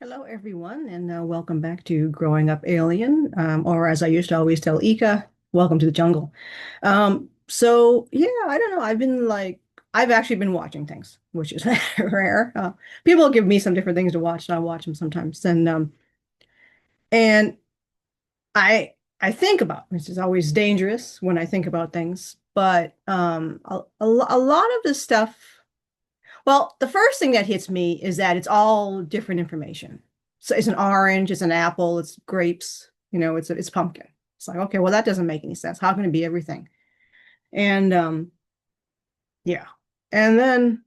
Hello, everyone, and welcome back to Growing Up Alien, or as I used to always tell Ika, welcome to the jungle. I don't know. I've actually been watching things, which is rare. People give me some different things to watch, and I watch them sometimes. And I think about, which is always dangerous when I think about things, but a lot of the stuff. Well, the first thing that hits me is that it's all different information. So it's an orange, it's an apple, it's grapes, it's pumpkin. It's like, okay, well, that doesn't make any sense. How can it be everything? And yeah. And then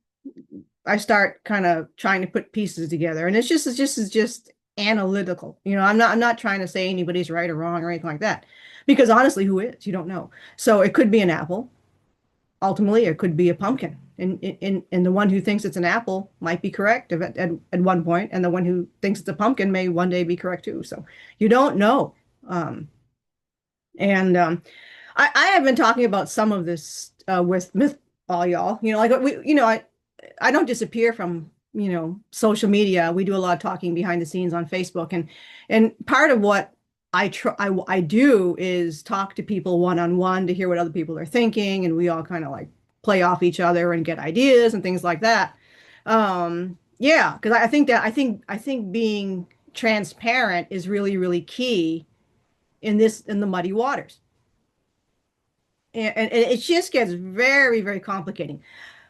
I start kind of trying to put pieces together. And it's just analytical. I'm not trying to say anybody's right or wrong or anything like that. Because honestly, who is? You don't know. So it could be an apple. Ultimately, it could be a pumpkin. And the one who thinks it's an apple might be correct at one point, and the one who thinks it's a pumpkin may one day be correct too. So you don't know. Um, and I have been talking about some of this with all y'all. I don't disappear from, social media. We do a lot of talking behind the scenes on Facebook, and part of what I do is talk to people one on one to hear what other people are thinking, and we all kind of like play off each other and get ideas and things like that. Yeah, because I think being transparent is really, really key in the muddy waters. And it just gets very, very complicating.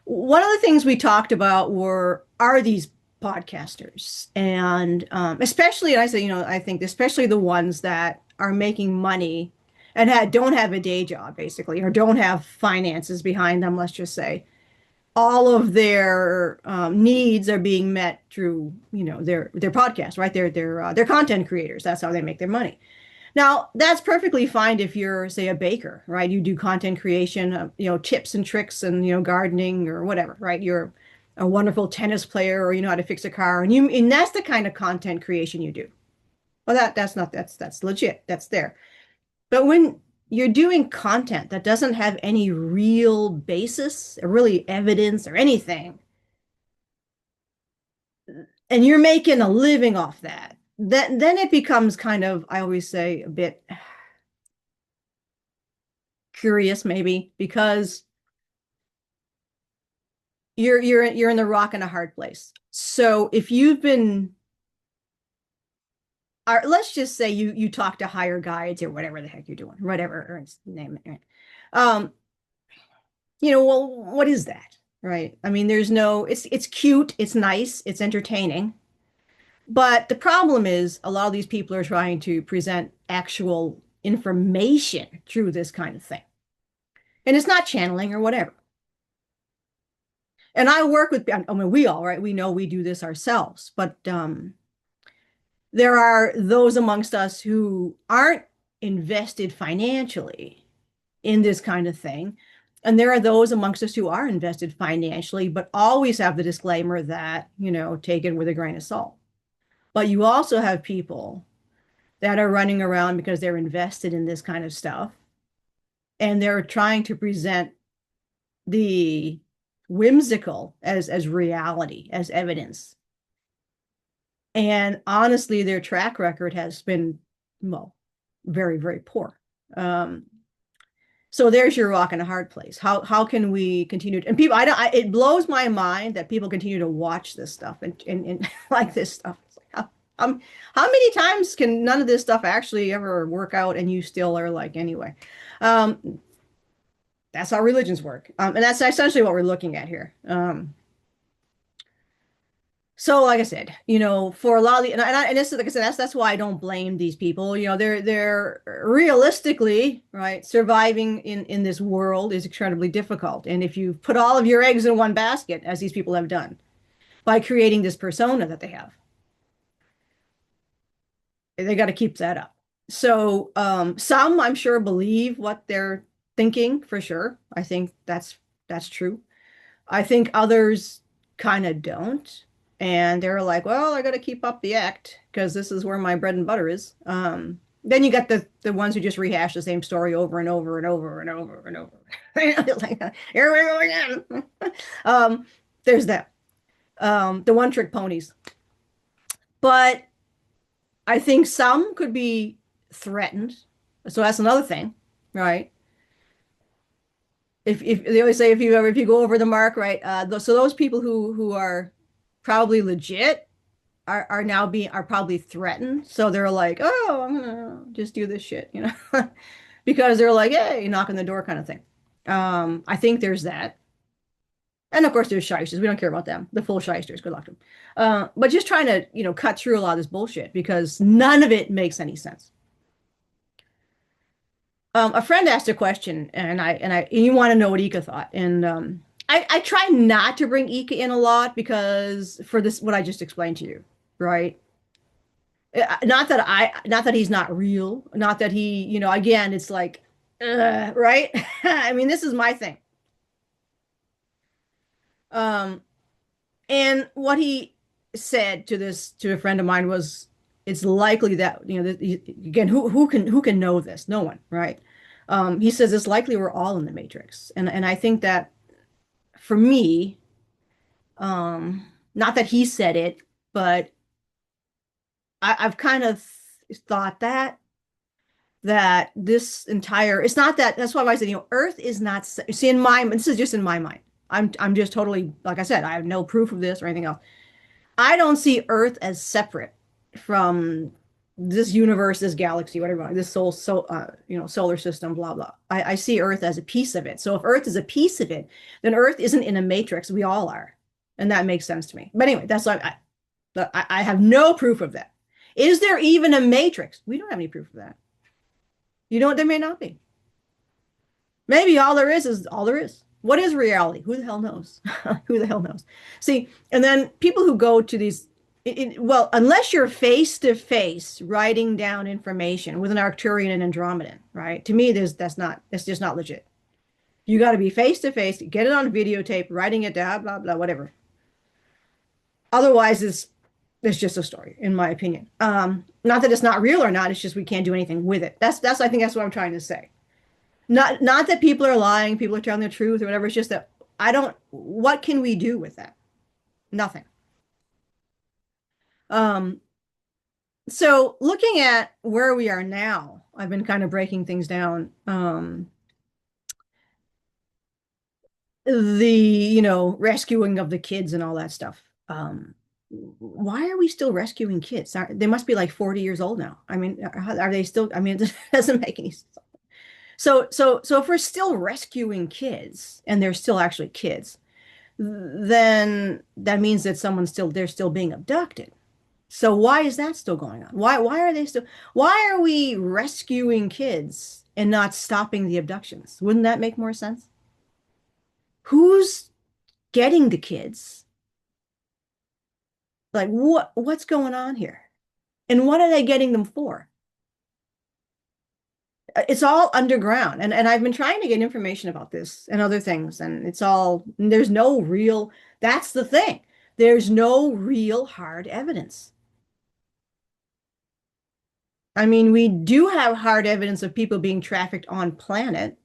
One of the things we talked about were, are these podcasters? And especially, and I say, I think especially the ones that are making money and don't have a day job, basically, or don't have finances behind them, let's just say. All of their needs are being met through, their podcast, right? They're content creators. That's how they make their money. Now, that's perfectly fine if you're, say, a baker, right? You do content creation, tips and tricks and, gardening or whatever, right? You're a wonderful tennis player or you know how to fix a car and that's the kind of content creation you do. Well, that's legit. That's there. But when you're doing content that doesn't have any real basis or really evidence or anything, and you're making a living off that, then it becomes kind of, I always say, a bit curious maybe because you're in the rock and a hard place. So if you've been, or let's just say you talk to higher guides or whatever the heck you're doing, whatever or name it, right? Um, well, what is that, right? I mean, it's cute, it's nice, it's entertaining, but the problem is a lot of these people are trying to present actual information through this kind of thing, and it's not channeling or whatever. And I work with, I mean, we all, right? We know we do this ourselves, but there are those amongst us who aren't invested financially in this kind of thing. And there are those amongst us who are invested financially, but always have the disclaimer that, take it with a grain of salt. But you also have people that are running around because they're invested in this kind of stuff and they're trying to present the whimsical as reality, as evidence. And honestly, their track record has been, well, very, very poor. So there's your rock and a hard place. How can we continue to, and people, it blows my mind that people continue to watch this stuff and like this stuff. It's like, how many times can none of this stuff actually ever work out and you still are like, anyway? That's how religions work. And that's essentially what we're looking at here. So, like I said, for a lot of the, and this is, like I said, that's why I don't blame these people. They're realistically, right, surviving in this world is incredibly difficult. And if you put all of your eggs in one basket, as these people have done, by creating this persona that they have, they got to keep that up. So, some I'm sure believe what they're thinking for sure. I think that's true. I think others kind of don't. And they're like, well, I got to keep up the act because this is where my bread and butter is. Then you got the ones who just rehash the same story over and over and over and over and over. Like, here we go again. There's that. The one trick ponies. But I think some could be threatened. So that's another thing, right? If they always say if you go over the mark, right? So those people who are probably legit are now being are probably threatened. So they're like, oh, I'm gonna just do this shit, you know, because they're like, hey, knock on the door kind of thing. I think there's that. And of course, there's shysters. We don't care about them. The full shysters, good luck to them. But just trying to, cut through a lot of this bullshit because none of it makes any sense. A friend asked a question, and you want to know what Ika thought, and I try not to bring Ika in a lot because for this, what I just explained to you, right? Not that he's not real, not that he, again, it's like, right? I mean, this is my thing. Um, And what he said to a friend of mine was, it's likely that again, who can know this? No one, right? He says it's likely we're all in the Matrix, and I think that for me, not that he said it, but I've kind of thought that this entire it's not that that's why I said Earth is not see in my this is just in my mind. I'm just totally like I said I have no proof of this or anything else. I don't see Earth as separate from this universe, this galaxy, whatever, this solar system, blah blah. I see Earth as a piece of it. So if Earth is a piece of it, then Earth isn't in a matrix. We all are, and that makes sense to me. But anyway, that's why I have no proof of that. Is there even a matrix? We don't have any proof of that. You know what? There may not be. Maybe all there is all there is. What is reality? Who the hell knows? Who the hell knows? See, and then people who go to these, well, unless you're face to face writing down information with an Arcturian and Andromedan, right? To me, that's just not legit. You got to be face to face, get it on videotape, writing it down, blah blah, whatever. Otherwise, it's just a story, in my opinion. Not that it's not real or not. It's just we can't do anything with it. That's I think that's what I'm trying to say. Not that people are lying, people are telling the truth or whatever. It's just that I don't, what can we do with that? Nothing. Um, so looking at where we are now, I've been kind of breaking things down. Rescuing of the kids and all that stuff. Why are we still rescuing kids? They must be like 40 years old now. I mean, are they still, I mean, it doesn't make any sense. So if we're still rescuing kids and they're still actually kids, then that means that they're still being abducted. So why is that still going on? Why are we rescuing kids and not stopping the abductions? Wouldn't that make more sense? Who's getting the kids? Like what's going on here? And what are they getting them for? It's all underground. And I've been trying to get information about this and other things, and there's no real, that's the thing. There's no real hard evidence. I mean, we do have hard evidence of people being trafficked on planet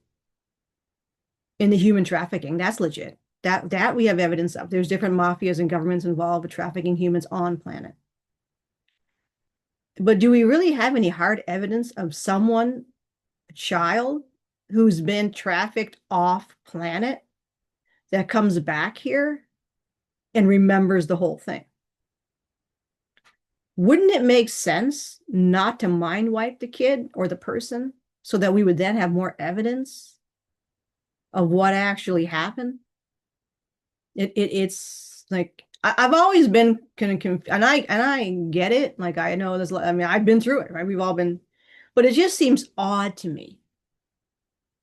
in the human trafficking. That's legit. That we have evidence of. There's different mafias and governments involved with trafficking humans on planet. But do we really have any hard evidence of someone, a child, who's been trafficked off planet that comes back here and remembers the whole thing? Wouldn't it make sense not to mind wipe the kid or the person so that we would then have more evidence of what actually happened? It's like I've always been kind of confused, and I get it. Like I know this. I mean, I've been through it, right? We've all been, but it just seems odd to me.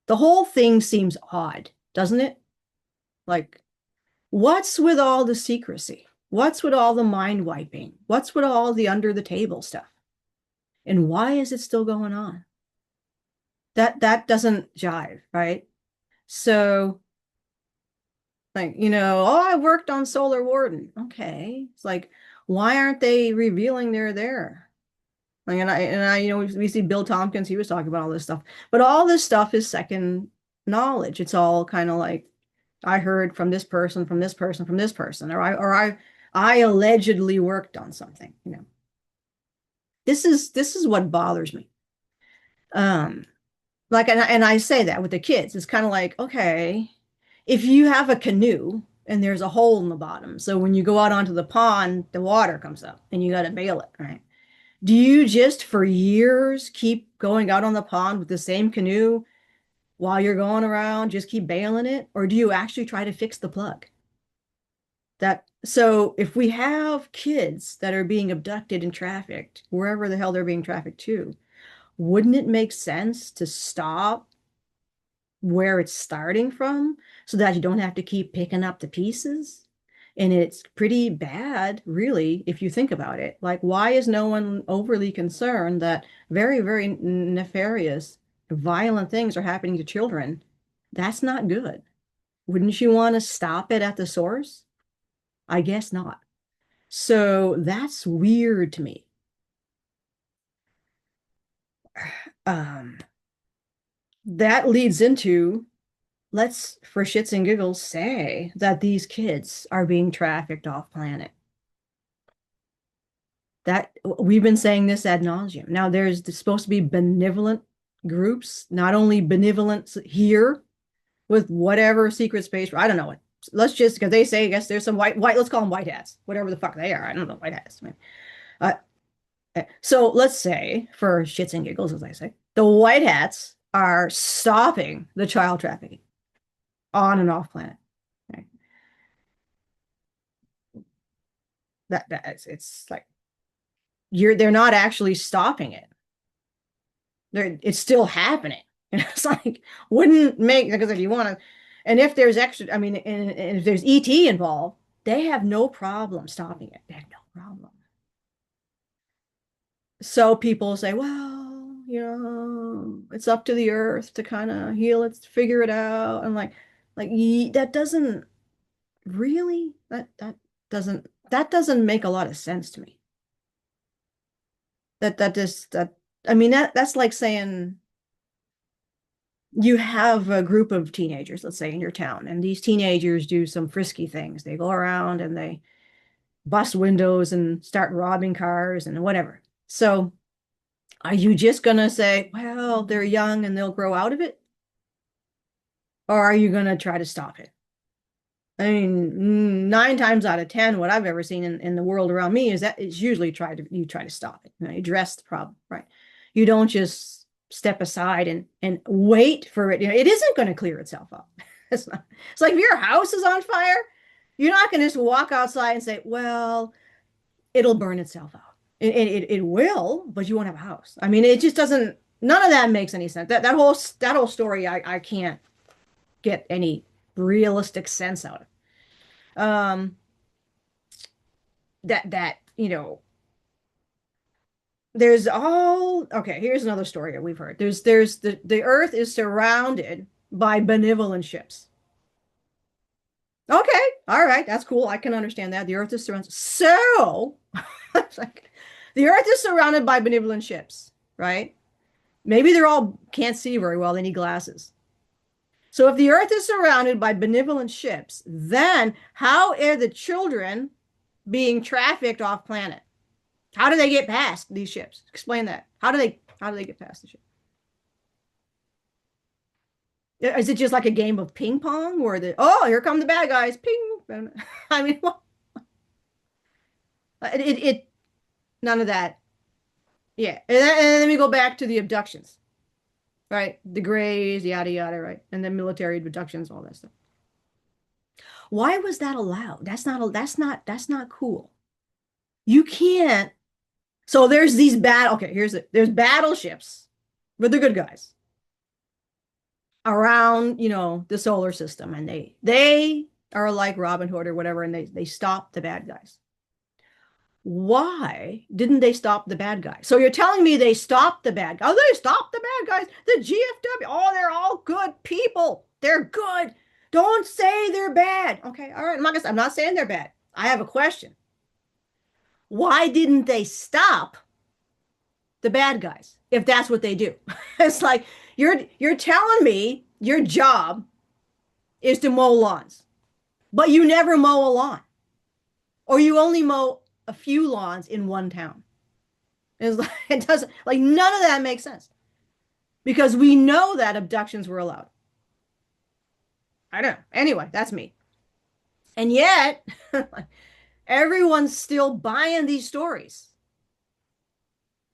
The whole thing seems odd, doesn't it? Like, what's with all the secrecy? What's with all the mind wiping? What's with all the under the table stuff? And why is it still going on? That doesn't jive, right? So, like, oh, I worked on Solar Warden. Okay. It's like, why aren't they revealing they're there? Like, we see Bill Tompkins, he was talking about all this stuff. But all this stuff is second knowledge. It's all kind of like, I heard from this person, from this person, from this person, or I allegedly worked on something. this is what bothers me. Um, like, and I say that with the kids. It's kind of like, okay, if you have a canoe and there's a hole in the bottom, so when you go out onto the pond, the water comes up and you got to bail it, right? Do you just for years keep going out on the pond with the same canoe while you're going around, just keep bailing it? Or do you actually try to fix the plug? That so if we have kids that are being abducted and trafficked, wherever the hell they're being trafficked to, wouldn't it make sense to stop where it's starting from so that you don't have to keep picking up the pieces? And it's pretty bad, really, if you think about it. Like, why is no one overly concerned that very, very nefarious, violent things are happening to children? That's not good. Wouldn't you want to stop it at the source? I guess not. So that's weird to me. Um, that leads into let's, for shits and giggles, say that these kids are being trafficked off planet. That we've been saying this ad nauseum. Now there's supposed to be benevolent groups, not only benevolent here with whatever secret space. I don't know what. Let's just because they say, I guess there's some white. Let's call them white hats, whatever the fuck they are. I don't know white hats. Uh, so let's say, for shits and giggles, as I say, the white hats are stopping the child trafficking on and off planet. Right? It's like they're not actually stopping it. It's still happening. And it's like wouldn't make because if you want to, and if there's extra, I mean, and if there's ET involved, they have no problem stopping it. They have no problem. So people say, well, it's up to the earth to kind of heal it, figure it out. And like that doesn't really that doesn't make a lot of sense to me. That just that I mean that's like saying you have a group of teenagers, let's say in your town, and these teenagers do some frisky things. They go around and they bust windows and start robbing cars and whatever. So are you just gonna say, well, they're young and they'll grow out of it? Or are you gonna try to stop it? I mean, 9 times out of 10, what I've ever seen in the world around me is that it's usually you try to stop it. You address the problem, right? You don't just step aside and wait for it. It isn't going to clear itself up. It's not. It's like if your house is on fire, you're not going to just walk outside and say, well, it'll burn itself out. It will, but you won't have a house. I mean, it just doesn't. None of that makes any sense. That whole story, I can't get any realistic sense out of. That there's all okay. Here's another story that we've heard. There's the Earth is surrounded by benevolent ships. Okay, all right, that's cool. I can understand that. The Earth is surrounded. So, like, the Earth is surrounded by benevolent ships, right? Maybe they're all can't see very well. They need glasses. So if the Earth is surrounded by benevolent ships, then how are the children being trafficked off planet? How do they get past these ships? Explain that. How do they get past the ship? Is it just like a game of ping pong where here come the bad guys, ping? I mean, it none of that. Yeah, and then we go back to the abductions, right? The Greys, yada yada, right? And then military abductions, all that stuff. Why was that allowed? That's not cool. You can't. So there's these okay, there's battleships with the good guys around, the solar system, and they are like Robin Hood or whatever, and they stop the bad guys. Why didn't they stop the bad guys? So you're telling me they stopped the bad guys? Oh, they stopped the bad guys. The GFW. Oh, they're all good people. They're good. Don't say they're bad. Okay, all right. I'm not saying they're bad. I have a question. Why didn't they stop the bad guys if that's what they do? It's like you're telling me your job is to mow lawns, but you never mow a lawn, or you only mow a few lawns in one town. It's like, it doesn't, like, none of that makes sense because we know that abductions were allowed. I don't know. Anyway, that's me. And yet, everyone's still buying these stories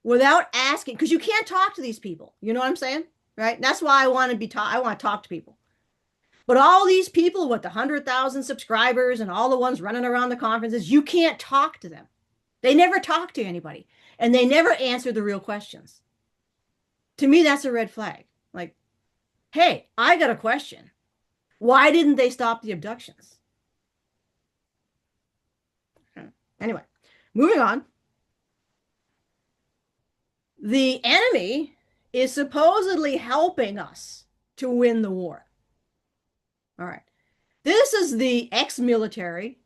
without asking, because you can't talk to these people. You know what I'm saying? Right? That's why I want to be taught. I want to talk to people. But all these people with the 100,000 subscribers and all the ones running around the conferences, you can't talk to them. They never talk to anybody and they never answer the real questions. To me, that's a red flag. Like, hey, I got a question. Why didn't they stop the abductions? Anyway, moving on. The enemy is supposedly helping us to win the war. All right. This is the ex-military,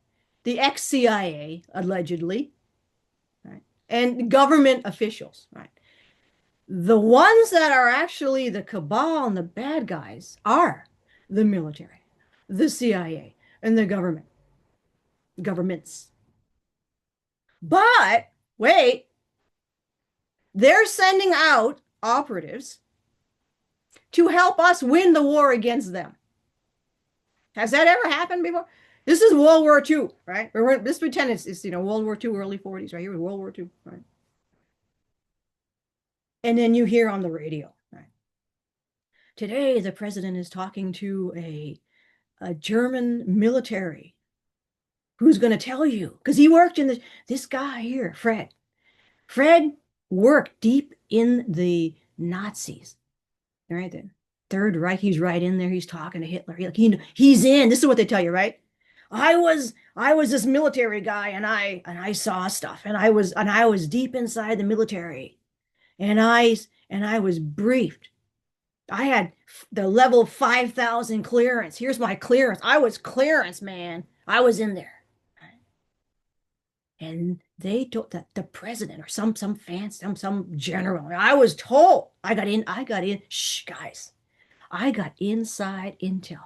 the ex-CIA, allegedly, right? And government officials, right? The ones that are actually the cabal and the bad guys are the military, the CIA, and the governments. But wait, they're sending out operatives to help us win the war against them. Has that ever happened before? This is World War II, right? This pretend it's World War II, early 40s, right here with World War II, right? And then you hear on the radio, right? Today the president is talking to a German military who's going to tell you, because he worked in this guy here, Fred. Fred worked deep in the Nazis, right? The Third Reich, he's right in there. He's talking to Hitler. He's in. This is what they tell you, right? I was this military guy, and I saw stuff, and I was deep inside the military, and I was briefed. I had the level 5,000 clearance. Here's my clearance. I was clearance, man. I was in there. And they told the president or some general. I was told. I got in. Shh, guys. I got inside intel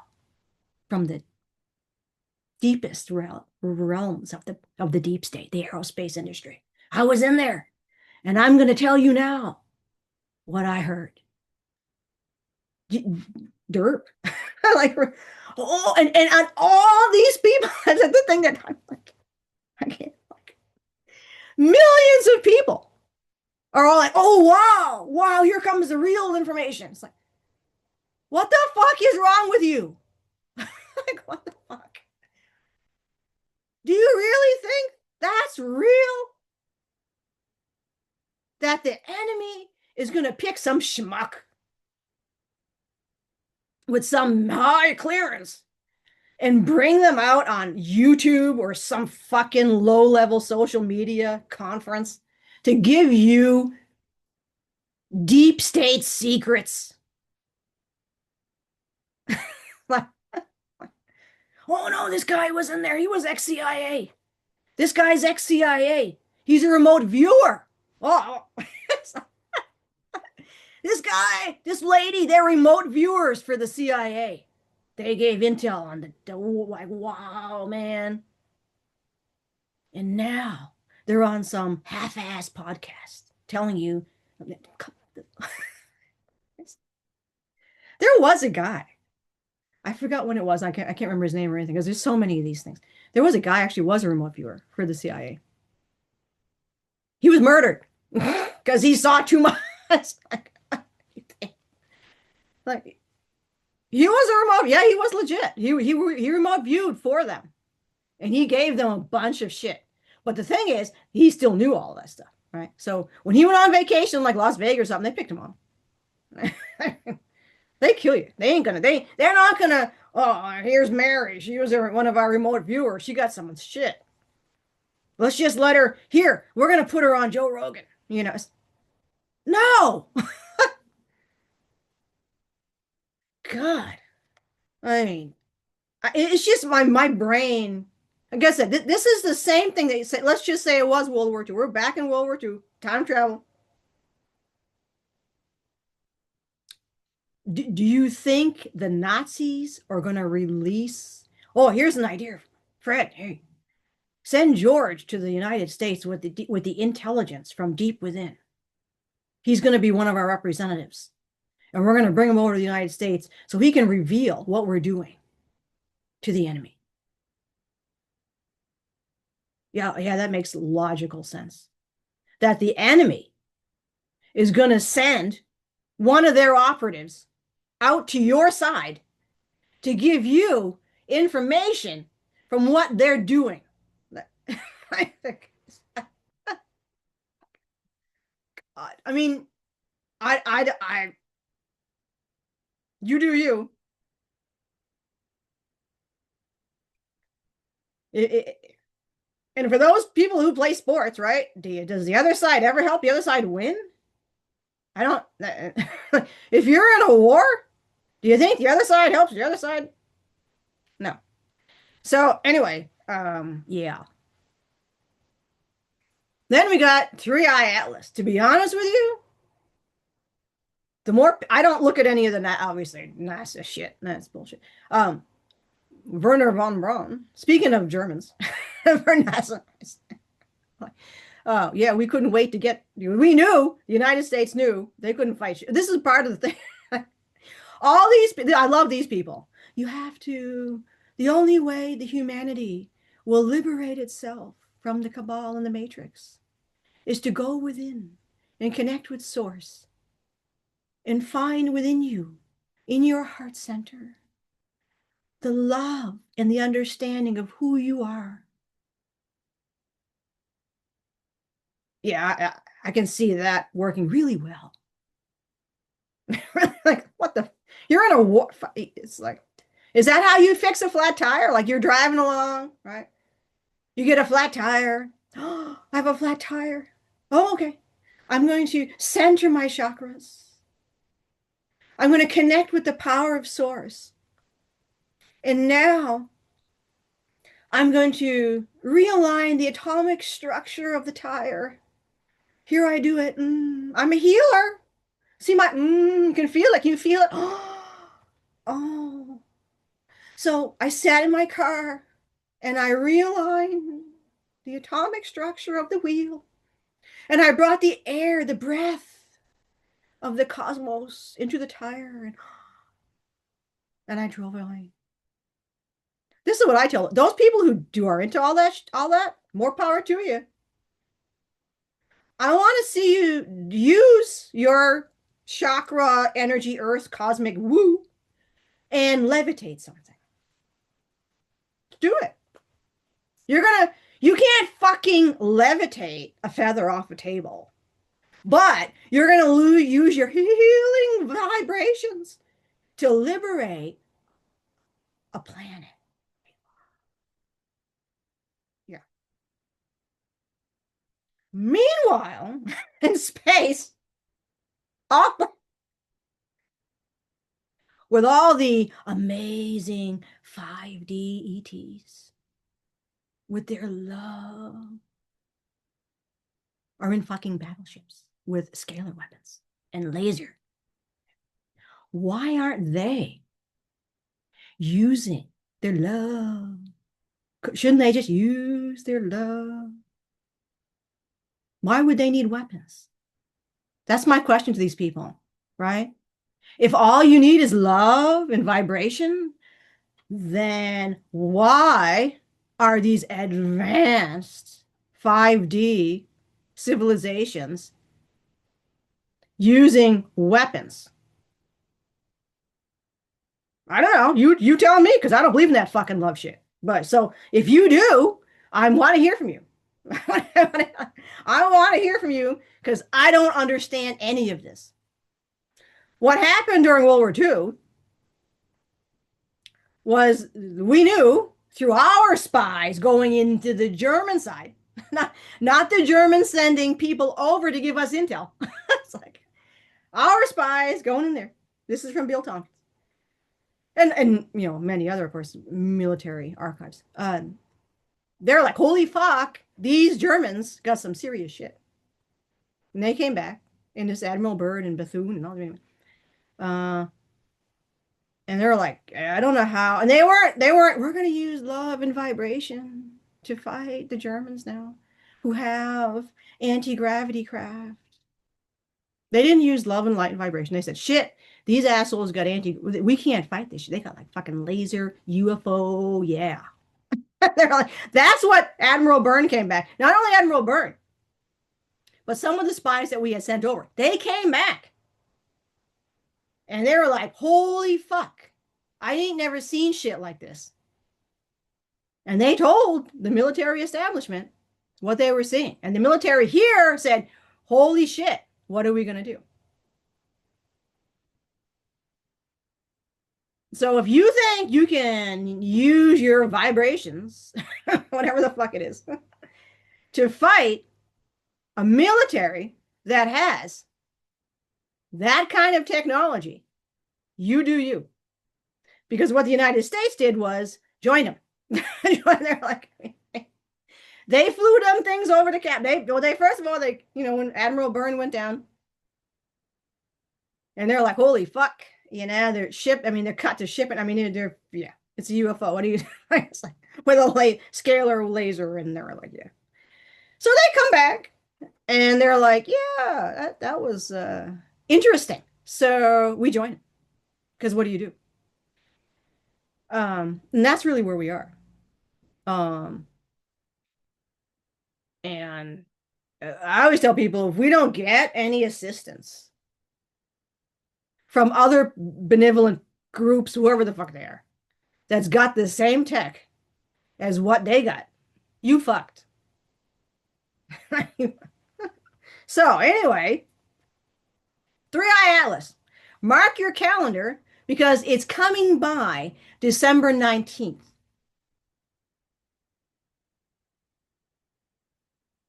from the deepest realms of the deep state, the aerospace industry. I was in there. And I'm going to tell you now what I heard. Derp. Like, oh, and all these people, that's the thing that I'm like, I can't. Millions of people are all like, oh, wow, here comes the real information. It's like, what the fuck is wrong with you? Like, what the fuck? Do you really think that's real? That the enemy is going to pick some schmuck with some high clearance and bring them out on YouTube or some fucking low-level social media conference to give you deep state secrets? Like, oh no, this guy was in there. He was ex-CIA. This guy's ex-CIA. He's a remote viewer. Oh, this lady, they're remote viewers for the CIA. They gave intel on like, wow, man. And now they're on some half-ass podcast telling you. There was a guy. I forgot when it was. I can't remember his name or anything because there's so many of these things. There was a guy actually was a remote viewer for the CIA. He was murdered because he saw too much. Like, he was a remote. Yeah, he was legit. He remote viewed for them, and he gave them a bunch of shit. But the thing is, he still knew all that stuff, right? So when he went on vacation, like Las Vegas or something, they picked him up. They kill you. They ain't gonna. They're not gonna. Oh, here's Mary. She was one of our remote viewers. She got someone's shit. Let's just let her. Here, we're gonna put her on Joe Rogan. No. God. I mean, it's just my brain. Like I said, this is the same thing that you said. Let's just say it was World War II. We're back in World War II. Time travel. Do you think the Nazis are going to release? Oh, here's an idea, Fred. Hey, send George to the United States with the intelligence from deep within. He's going to be one of our representatives. And we're going to bring him over to the United States so he can reveal what we're doing to the enemy. Yeah, yeah, that makes logical sense. That the enemy is going to send one of their operatives out to your side to give you information from what they're doing. I think, I mean, I, you do you. It, and for those people who play sports, right? Does the other side ever help the other side win? I don't. If you're in a war, do you think the other side helps the other side? No. So anyway, yeah. Then we got Three Eye Atlas. To be honest with you, the more I don't look at any of the obviously NASA shit. That's bullshit. Werner von Braun. Speaking of Germans, for NASA. Oh yeah, we couldn't wait to get. We knew the United States knew they couldn't fight. This is part of the thing. All these, I love these people. You have to. The only way the humanity will liberate itself from the cabal and the matrix is to go within and connect with source and find within you, in your heart center, the love and the understanding of who you are. Yeah, I can see that working really well. Like, what the? You're in a war. It's like, is that how you fix a flat tire? Like you're driving along, right? You get a flat tire. Oh, I have a flat tire. Oh, okay. I'm going to center my chakras. I'm going to connect with the power of source. And now I'm going to realign the atomic structure of the tire. Here I do it. I'm a healer. See my, you can feel it. Can you feel it? Oh. So I sat in my car and I realigned the atomic structure of the wheel. And I brought the air, the breath of the cosmos into the tire. And I drove away. This is what I tell those people who are into all that, more power to you. I want to see you use your chakra, energy, earth, cosmic woo, and levitate something. Do it. You can't fucking levitate a feather off a table, but you're going to use your healing vibrations to liberate a planet. Yeah. Meanwhile, in space, off with all the amazing 5D ETs with their love are in fucking battleships with scalar weapons and laser. Why aren't they using their love? Shouldn't they just use their love? Why would they need weapons? That's my question to these people, right? If all you need is love and vibration, then why are these advanced 5D civilizations using weapons? I don't know. You tell me, because I don't believe in that fucking love shit. But so if you do, I want to hear from you. I want to hear from you because I don't understand any of this. What happened during World War II was we knew through our spies going into the German side, not the Germans sending people over to give us intel. It's like our spies going in there. This is from Bill Tompkins. And you know, many other, of course, military archives. They're like, holy fuck, these Germans got some serious shit. And they came back in this Admiral Byrd and Bethune and all that. And they're like, I don't know how. And they weren't, we're going to use love and vibration to fight the Germans now who have anti-gravity craft. They didn't use love and light and vibration. They said, shit, these assholes got we can't fight this shit. They got like fucking laser, UFO, yeah. They're like, that's what Admiral Byrne came back. Not only Admiral Byrne, but some of the spies that we had sent over, they came back. And they were like, holy fuck, I ain't never seen shit like this. And they told the military establishment what they were seeing. And the military here said, holy shit, what are we going to do? So if you think you can use your vibrations, whatever the fuck it is, to fight a military that has that kind of technology, you do you. Because what the United States did was join them. They're like, they flew them things over to Cap. They first of all, when Admiral Byrne went down, and they're like, holy fuck, they're cut to ship it. I mean, yeah, it's a UFO. What do you, it's like, with a scalar laser, and they're like, yeah. So they come back, and they're like, yeah, that was interesting. So we join it. Because what do you do? And that's really where we are. And I always tell people, if we don't get any assistance from other benevolent groups, whoever the fuck they are, that's got the same tech as what they got, you fucked. So anyway, Three Eye Atlas. Mark your calendar because it's coming by December 19th.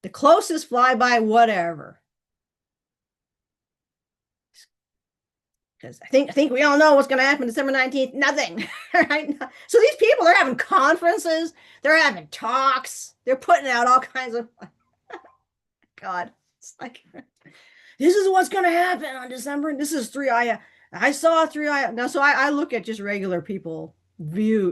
The closest flyby, whatever. Because I think we all know what's going to happen December 19th. Nothing. Right? So these people, they're having conferences, they're having talks, they're putting out all kinds of God. It's like, this is what's going to happen on December. This is Three Eye. I saw Three Eye. Now, so I look at just regular people view.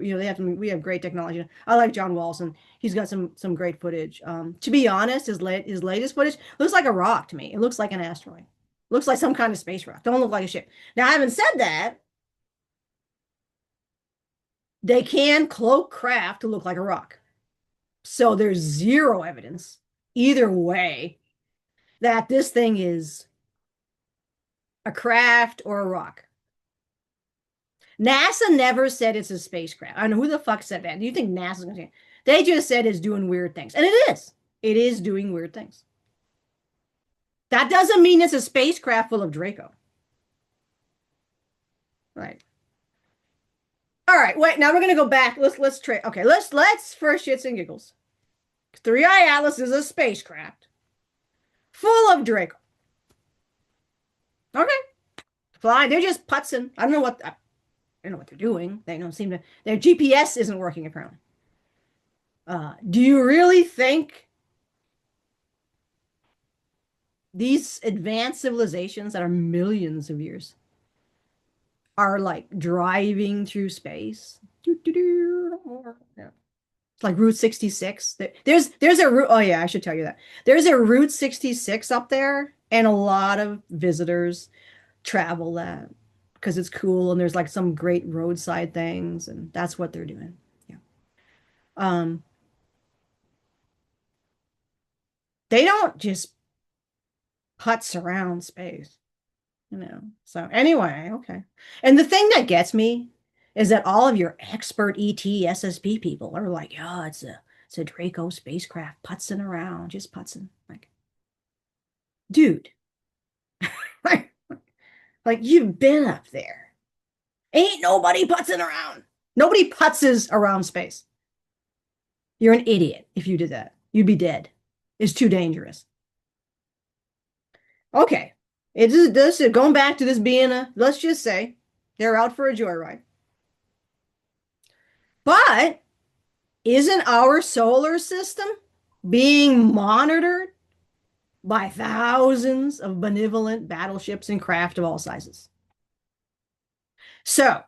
We have great technology. I like John Walson. He's got some great footage. To be honest, his latest footage looks like a rock to me. It looks like an asteroid. Looks like some kind of space rock. Don't look like a ship. Now, having said that, they can cloak craft to look like a rock. So there's zero evidence either way that this thing is a craft or a rock. NASA never said it's a spacecraft. I don't know who the fuck said that. Do you think NASA's going to say? They just said it's doing weird things. And it is. It is doing weird things. That doesn't mean it's a spacecraft full of Draco. Right. All right. Wait, now we're going to go back. Let's trade. Okay, let's for shits and giggles. Three Eye Atlas is a spacecraft full of Draco. Okay. Fly. They're just putzing. I don't know what they're doing. They don't seem to. Their GPS isn't working apparently. Do you really think these advanced civilizations that are millions of years are like driving through space? Yeah. It's like Route 66. There's a route. Oh yeah, I should tell you that. There's a Route 66 up there, and a lot of visitors travel that because it's cool and there's like some great roadside things, and that's what they're doing. Yeah. Um, they don't just putz around space, you know. So anyway, okay. And the thing that gets me is that all of your expert ET SSP people are like, yeah, it's a Draco spacecraft putzing around, just putzing. Like, dude, like you've been up there. Ain't nobody putzing around. Nobody putzes around space. You're an idiot if you did that. You'd be dead. It's too dangerous. Okay. Going back to this being let's just say they're out for a joyride. But isn't our solar system being monitored by thousands of benevolent battleships and craft of all sizes? So,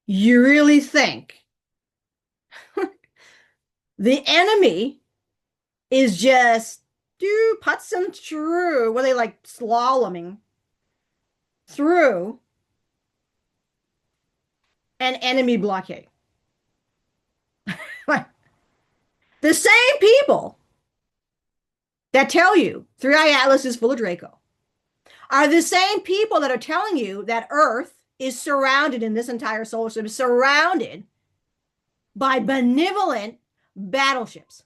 you really think the enemy is just do puts them through, were they like slaloming through an enemy blockade. The same people that tell you Three Eye Atlas is full of Draco are the same people that are telling you that Earth is surrounded in this entire solar system, surrounded by benevolent battleships.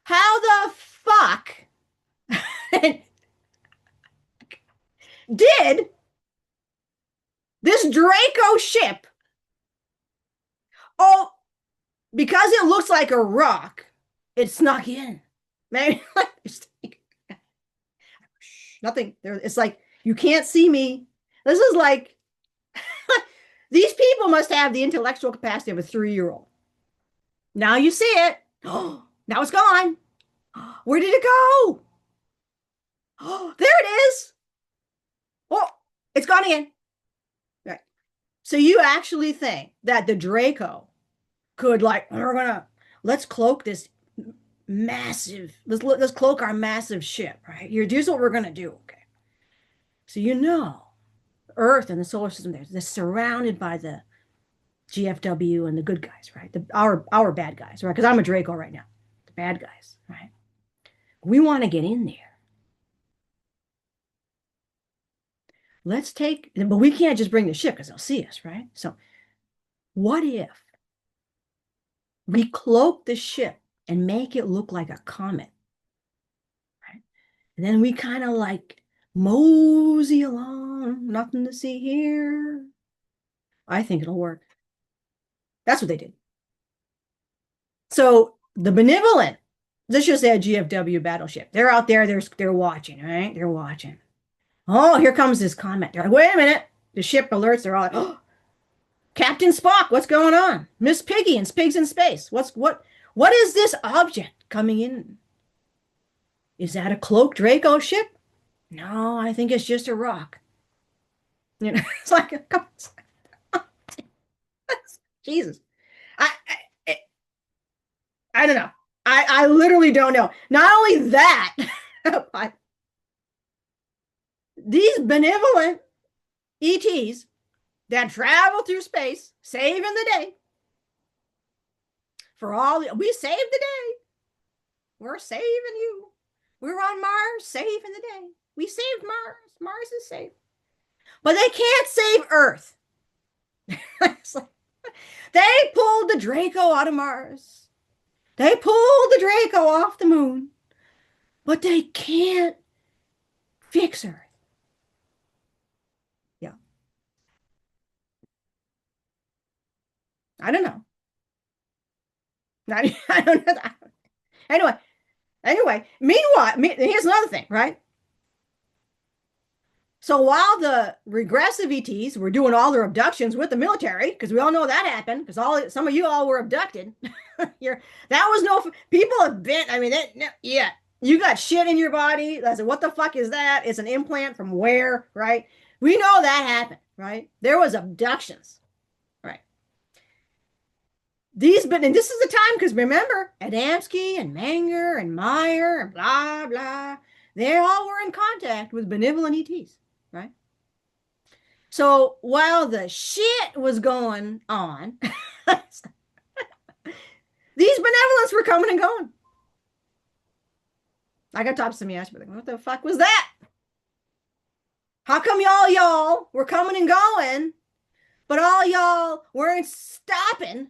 How the fuck did this Draco ship, oh, because it looks like a rock, it snuck in. Man, nothing there. It's like, you can't see me. This is like, these people must have the intellectual capacity of a 3-year-old. Now you see it. Oh, now it's gone. Where did it go? Oh, there it is. Oh, it's gone again. Right. So you actually think that the Draco could, like, let's cloak this massive, let's cloak our massive ship, right? Here's what we're gonna do, okay? So Earth and the solar system, they're surrounded by the GFW and the good guys, right? Our bad guys, right? Because I'm a Draco right now. The bad guys, right? We want to get in there. But we can't just bring the ship because they'll see us, right? So what if we cloak the ship and make it look like a comet, right? And then we kind of like mosey along, nothing to see here. I think it'll work. That's what they did. So the benevolent, let's just say a GFW battleship. They're out there, they're watching, right? They're watching. Oh, here comes this comet. They're like, wait a minute. The ship alerts. They're all like, oh, Captain Spock, what's going on? Miss Piggy and Pigs in Space. What is this object coming in? Is that a cloaked Draco ship? No, I think it's just a rock. You know, it's like, Jesus. I don't know. I literally don't know. Not only that, but these benevolent ETs that travel through space, saving the day. We saved the day. We're saving you. We're on Mars, saving the day. We saved Mars. Mars is safe. But they can't save Earth. They pulled the Draco out of Mars. They pulled the Draco off the moon. But they can't fix Earth. Yeah. I don't know. I don't know. Anyway, meanwhile, here's another thing, right? So while the regressive ETs were doing all their abductions with the military, because we all know that happened, because some of you all were abducted. That was no, people have been, I mean, yeah, you got shit in your body. I said, what the fuck is that? It's an implant from where, right? We know that happened, right? There was abductions, right? And this is the time, because remember, Adamski and Menger and Meyer and blah, blah, they all were in contact with benevolent ETs. Right? So while the shit was going on, these benevolents were coming and going. I got tops to me, but what the fuck was that? How come y'all were coming and going, but all y'all weren't stopping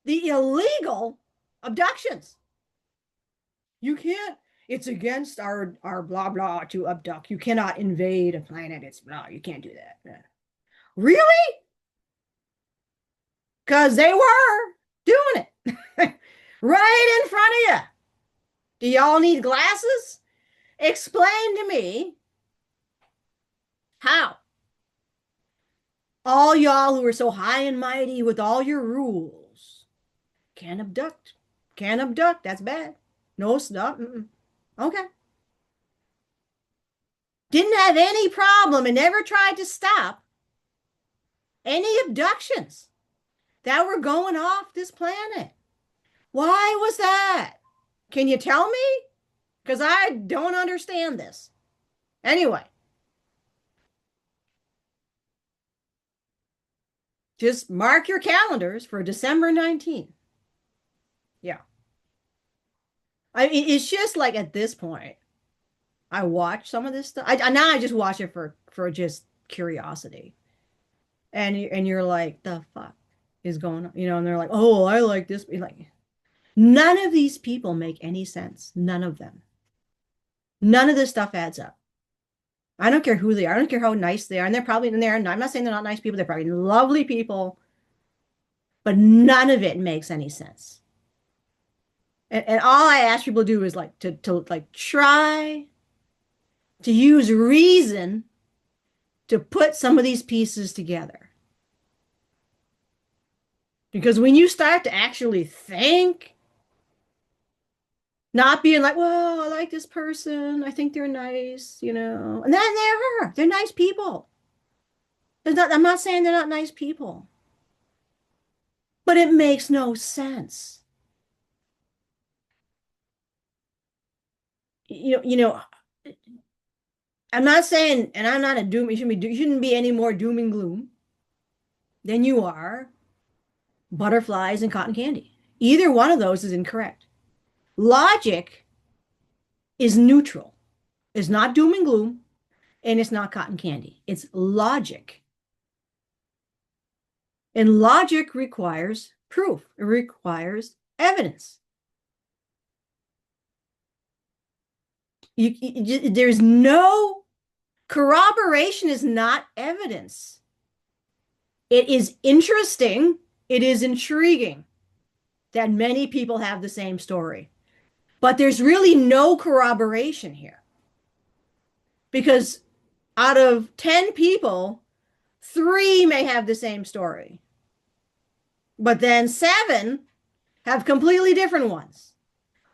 the illegal abductions? You can't. It's against our blah, blah to abduct. You cannot invade a planet. It's blah. You can't do that. Really? Because they were doing it right in front of you. Do y'all need glasses? Explain to me how all y'all who are so high and mighty with all your rules can abduct. Can't abduct. That's bad. No stuff. Okay. Didn't have any problem and never tried to stop any abductions that were going off this planet. Why was that? Can you tell me? Because I don't understand this. Anyway, just mark your calendars for December 19th. Yeah. It's just like at this point, I watch some of this stuff. Now I just watch it for just curiosity. And you're like, the fuck is going on? And they're like, oh, I like this. Like, none of these people make any sense. None of them. None of this stuff adds up. I don't care who they are. I don't care how nice they are. And they're probably in there. And I'm not saying they're not nice people. They're probably lovely people, but none of it makes any sense. And all I ask people to do is like to like try to use reason to put some of these pieces together. Because when you start to actually think, not being like, well, I like this person, I think they're nice, and then they're nice people. I'm not saying they're not nice people, but it makes no sense. I'm not saying, and I'm not a doom, you shouldn't be any more doom and gloom than you are butterflies and cotton candy. Either one of those is incorrect. Logic is neutral. It's not doom and gloom, and it's not cotton candy. It's logic. And logic requires proof. It requires evidence. There's no corroboration is not evidence. It is interesting. It is intriguing that many people have the same story. But there's really no corroboration here. Because out of 10 people, 3 may have the same story. But then 7 have completely different ones.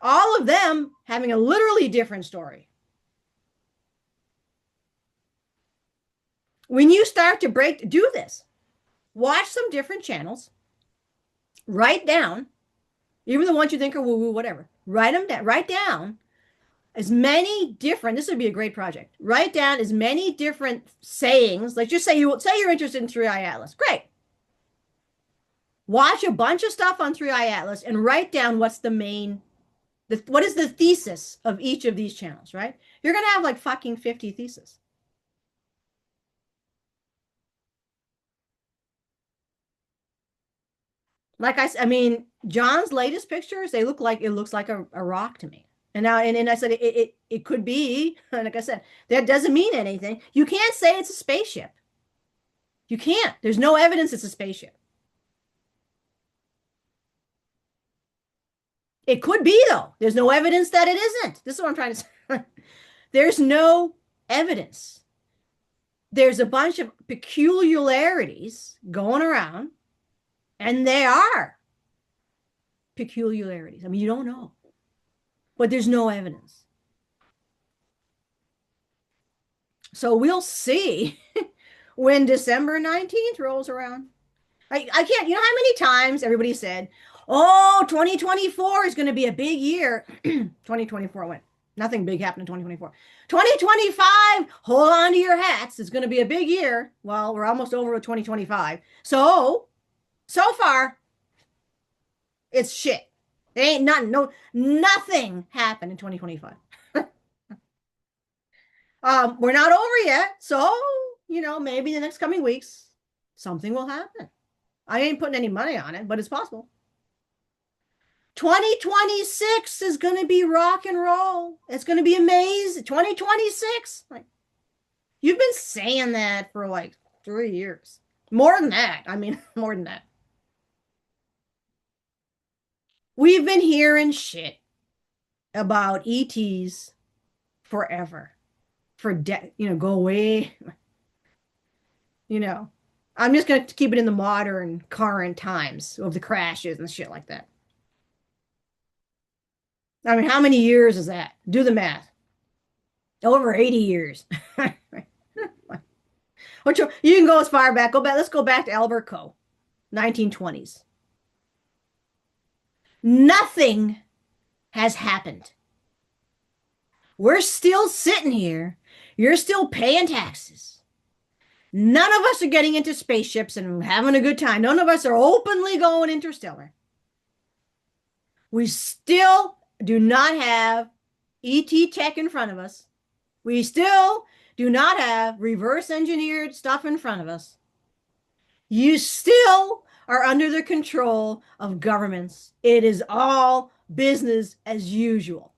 All of them having a literally different story. When you start to do this, watch some different channels, write down, even the ones you think are woo-woo, whatever, write them down, write down as many different, this would be a great project, write down as many different sayings, like just say you're interested in 3i Atlas, great. Watch a bunch of stuff on 3i Atlas and write down what's what is the thesis of each of these channels, right? You're going to have like fucking 50 theses. Like I mean, John's latest pictures, it looks like a rock to me. And now, and I said, it could be, like I said, that doesn't mean anything. You can't say it's a spaceship. You can't. There's no evidence it's a spaceship. It could be, though. There's no evidence that it isn't. This is what I'm trying to say. There's no evidence. There's a bunch of peculiarities going around, and they are peculiarities. I mean, you don't know, but there's no evidence. So we'll see when December 19th rolls around. I can't, how many times everybody said, oh, 2024 is going to be a big year. 2024 went. Nothing big happened in 2024. 2025, hold on to your hats. It's going to be a big year. Well, we're almost over with 2025. So far, it's shit. There ain't nothing happened in 2025. We're not over yet. So, maybe the next coming weeks, something will happen. I ain't putting any money on it, but it's possible. 2026 is going to be rock and roll. It's going to be amazing. 2026. Like, you've been saying that for like 3 years. More than that. I mean, more than that. We've been hearing shit about ETs forever. Go away. I'm just going to keep it in the modern, current times of the crashes and shit like that. I mean, how many years is that? Do the math. Over 80 years. You can go as far back. Let's go back to Albert Coe, 1920s. Nothing has happened. We're still sitting here. You're still paying taxes. None of us are getting into spaceships and having a good time. None of us are openly going interstellar. We still do not have ET tech in front of us. We still do not have reverse engineered stuff in front of us. You still are under the control of governments. It is all business as usual.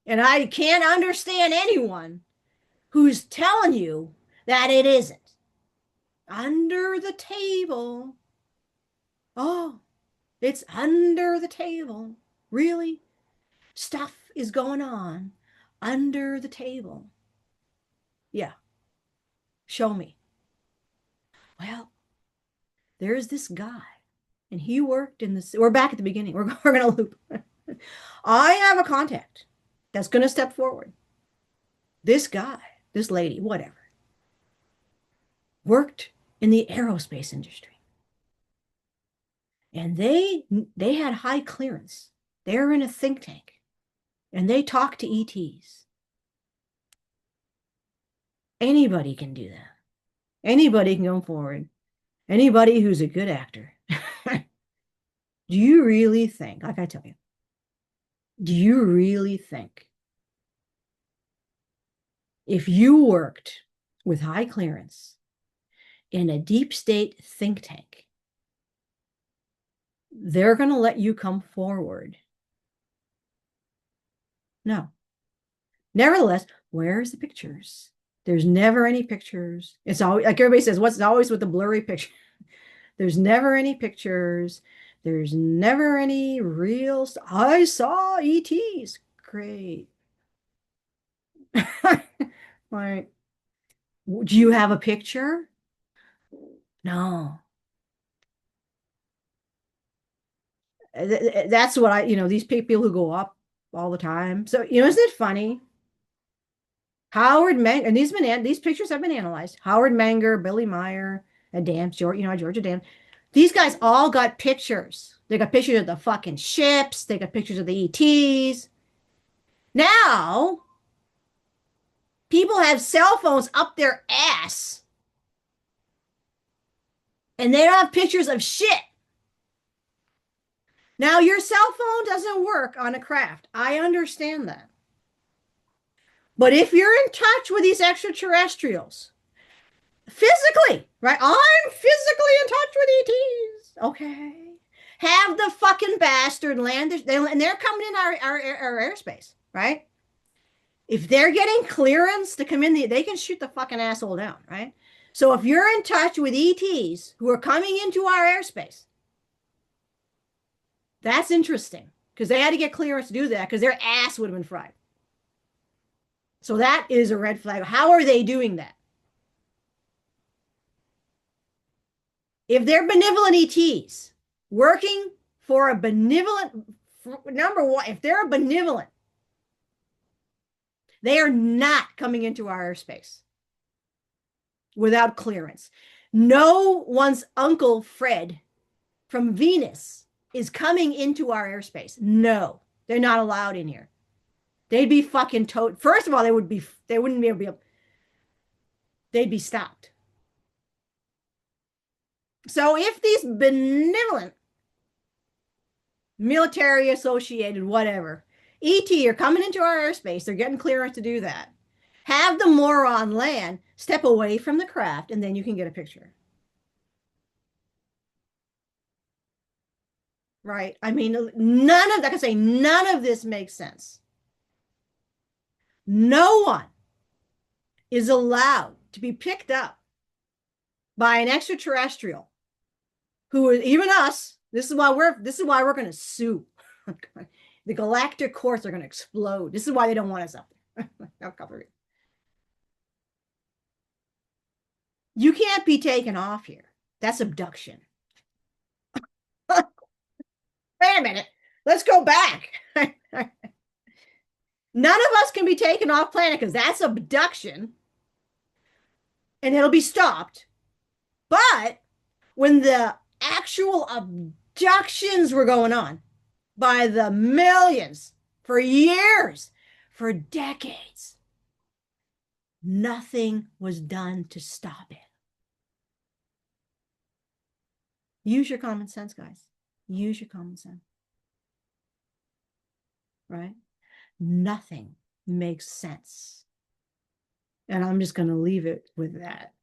And I can't understand anyone who's telling you that it isn't. Under the table. Oh, it's under the table. Really? Stuff is going on under the table. Yeah. Show me. Well, there's this guy, and he worked in this. We're back at the beginning. We're going to loop. I have a contact that's going to step forward. This guy, this lady, whatever, worked in the aerospace industry. And they had high clearance. They're in a think tank. And they talk to ETs. Anybody can do that. Anybody can go forward. Anybody who's a good actor. Do you really think, like I tell you, do you really think if you worked with high clearance in a deep state think tank, they're going to let you come forward? No. Nevertheless, where's the pictures? There's never any pictures. It's always, like everybody says, what's always with the blurry picture? There's never any pictures. There's never any real. I saw ETs. Great. Like, do you have a picture? No. That's what these people who go up all the time. So, isn't it funny? Howard Menger, and these pictures have been analyzed. Howard Menger, Billy Meyer, and Georgia Dam. These guys all got pictures. They got pictures of the fucking ships. They got pictures of the ETs. Now, people have cell phones up their ass, and they don't have pictures of shit. Now, your cell phone doesn't work on a craft. I understand that. But if you're in touch with these extraterrestrials, physically, right? I'm physically in touch with ETs. Okay. Have the fucking bastard land, and they're coming in our airspace, right? If they're getting clearance to come in, they can shoot the fucking asshole down, right? So if you're in touch with ETs who are coming into our airspace, that's interesting because they had to get clearance to do that because their ass would have been fried. So that is a red flag. How are they doing that? If they're benevolent ETs working for a benevolent, number one, if they're benevolent, they are not coming into our airspace without clearance. No one's Uncle Fred from Venus is coming into our airspace. No, they're not allowed in here. They'd be fucking First of all, they wouldn't be able they'd be stopped. So if these benevolent, military associated, whatever, ET are coming into our airspace, they're getting clearance to do that. Have the moron land, step away from the craft, and then you can get a picture. Right? I mean, like I say, none of this makes sense. No one is allowed to be picked up by an extraterrestrial who is even us. This is why we're going to sue. The galactic courts are going to explode. This is why they don't want us up there. I'll cover it. You can't be taken off here. That's abduction. Wait a minute. Let's go back. None of us can be taken off planet because that's abduction. And it'll be stopped. But when the actual abductions were going on, by the millions for years, for decades. Nothing was done to stop it. Use your common sense, guys. Use your common sense. Right? Nothing makes sense. And I'm just going to leave it with that.